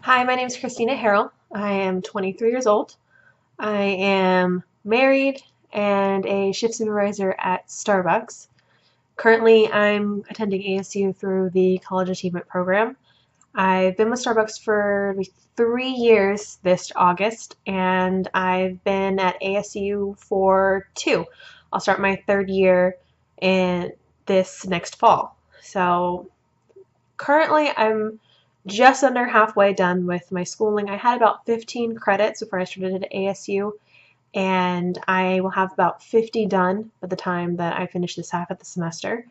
Hi, my name is Christina Harrell. I am 23 years old. I am married and a shift supervisor at Starbucks. Currently, I'm attending ASU through the College Achievement Program. I've been with Starbucks for 3 years this August, and I've been at ASU for two. I'll start my third year in this next fall. So currently, I'm just under halfway done with my schooling. I had about 15 credits before I started at ASU, and I will have about 50 done by the time that I finish this half of the semester.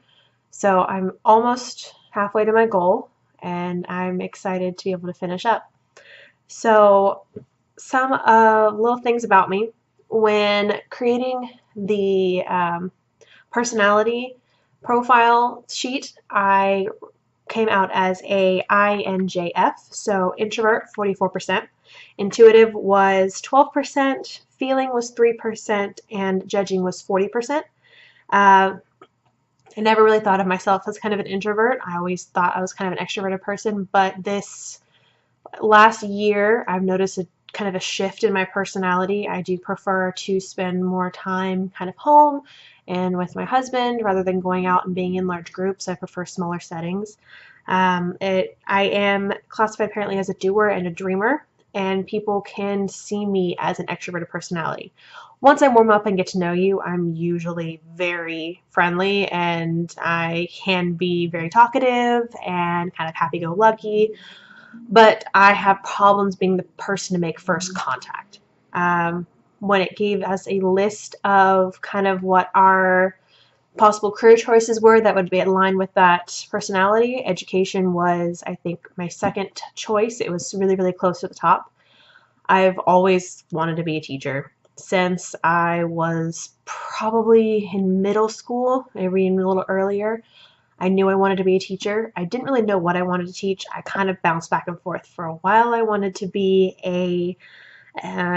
So I'm almost halfway to my goal, and I'm excited to be able to finish up. So, some little things about me. When creating the personality profile sheet, I came out as a INJF, so introvert 44%, intuitive was 12%, feeling was 3%, and judging was 40%. Uh, I never really thought of myself as kind of an introvert. I always thought I was kind of an extroverted person, but this last year I've noticed a kind of a shift in my personality. I do prefer to spend more time kind of home and with my husband rather than going out and being in large groups. I prefer smaller settings. I am classified apparently as a doer and a dreamer, and people can see me as an extroverted personality. Once I warm up and get to know you, I'm usually very friendly and I can be very talkative and kind of happy go lucky, but I have problems being the person to make first contact. When it gave us a list of kind of what our possible career choices were that would be in line with that personality, education was, I think, my second choice. It was really, really close to the top. I've always wanted to be a teacher since I was probably in middle school, maybe even a little earlier. I knew I wanted to be a teacher. I didn't really know what I wanted to teach. I kind of bounced back and forth. For a while, I wanted to be a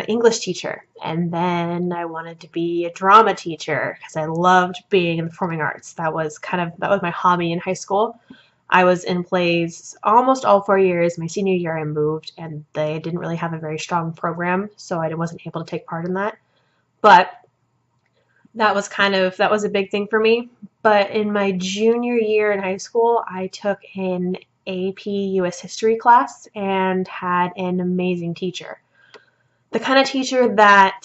English teacher, and then I wanted to be a drama teacher because I loved being in the performing arts. That was my hobby in high school. I was in plays almost all 4 years. My senior year, I moved, and they didn't really have a very strong program, so I wasn't able to take part in that. But that was a big thing for me. But in my junior year in high school, I took an AP US history class and had an amazing teacher. The kind of teacher that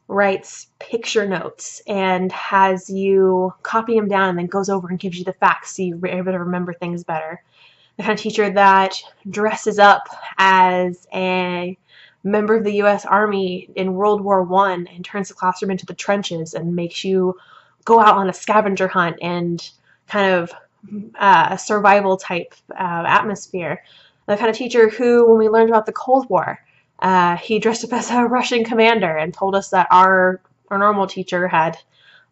writes picture notes and has you copy them down and then goes over and gives you the facts so you're able to remember things better. The kind of teacher that dresses up as a member of the U.S. Army in World War I and turns the classroom into the trenches and makes you go out on a scavenger hunt and kind of a survival type atmosphere. The kind of teacher who, when we learned about the Cold War, he dressed up as a Russian commander and told us that our normal teacher had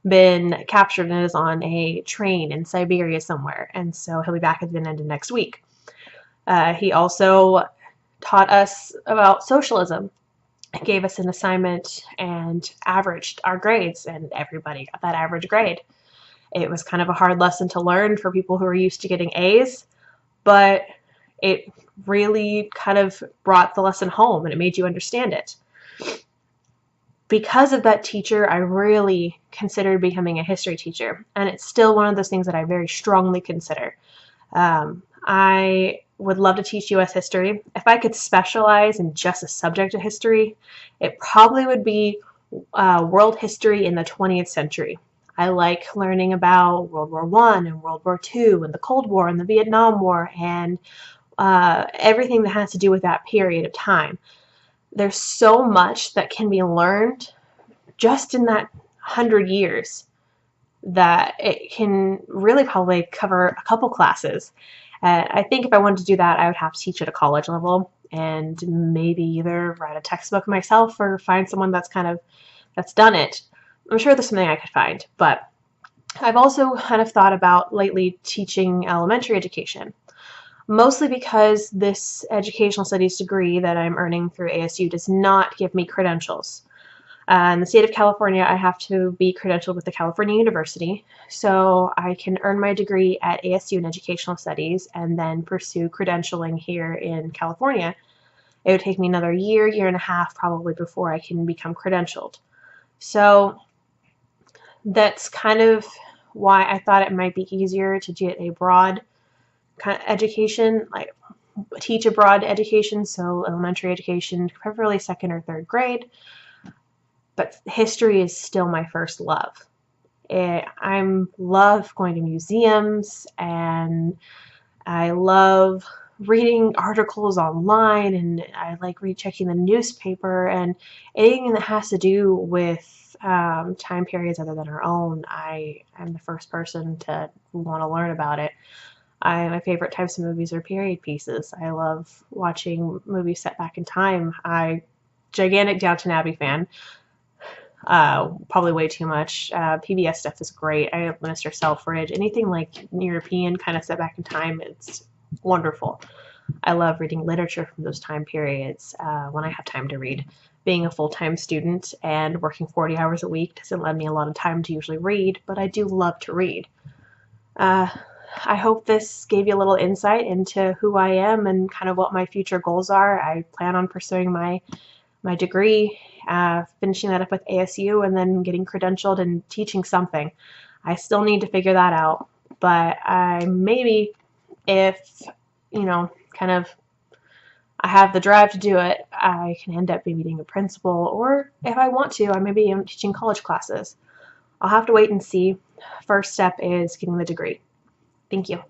been captured and is on a train in Siberia somewhere, and so he'll be back at the end of next week. He also taught us about socialism, gave us an assignment, and averaged our grades, and everybody got that average grade. It was kind of a hard lesson to learn for people who are used to getting A's, but it really kind of brought the lesson home and it made you understand it. Because of that teacher, I really considered becoming a history teacher, and it's still one of those things that I very strongly consider. I would love to teach U.S. history. If I could specialize in just a subject of history, it probably would be world history in the 20th century. I like learning about World War I and World War II and the Cold War and the Vietnam War and everything that has to do with that period of time. There's so much that can be learned just in that 100 years that it can really probably cover a couple classes. I think if I wanted to do that, I would have to teach at a college level and maybe either write a textbook myself or find someone that's done it. I'm sure there's something I could find, but I've also kind of thought about lately teaching elementary education, mostly because this educational studies degree that I'm earning through ASU does not give me credentials. In the state of California, I have to be credentialed with the California University, so I can earn my degree at ASU in educational studies and then pursue credentialing here in California. It would take me another year, year and a half probably before I can become credentialed. So that's kind of why I thought it might be easier to get a broad kind of education, like teach a broad education, so elementary education, preferably second or third grade. But history is still my first love. I love going to museums, and I love reading articles online, and I like checking the newspaper, and anything that has to do with time periods other than our own. I'm the first person to want to learn about it. My favorite types of movies are period pieces. I love watching movies set back in time. Gigantic Downton Abbey fan. Probably way too much. PBS stuff is great. I have Minister Selfridge. Anything like European kind of set back in time, it's wonderful. I love reading literature from those time periods when I have time to read. Being a full-time student and working 40 hours a week doesn't let me a lot of time to usually read, but I do love to read. I hope this gave you a little insight into who I am and kind of what my future goals are. I plan on pursuing my degree, finishing that up with ASU, and then getting credentialed and teaching something. I still need to figure that out, but maybe if, kind of I have the drive to do it, I can end up maybe being a principal, or if I want to, I may be teaching college classes. I'll have to wait and see. First step is getting the degree. Thank you.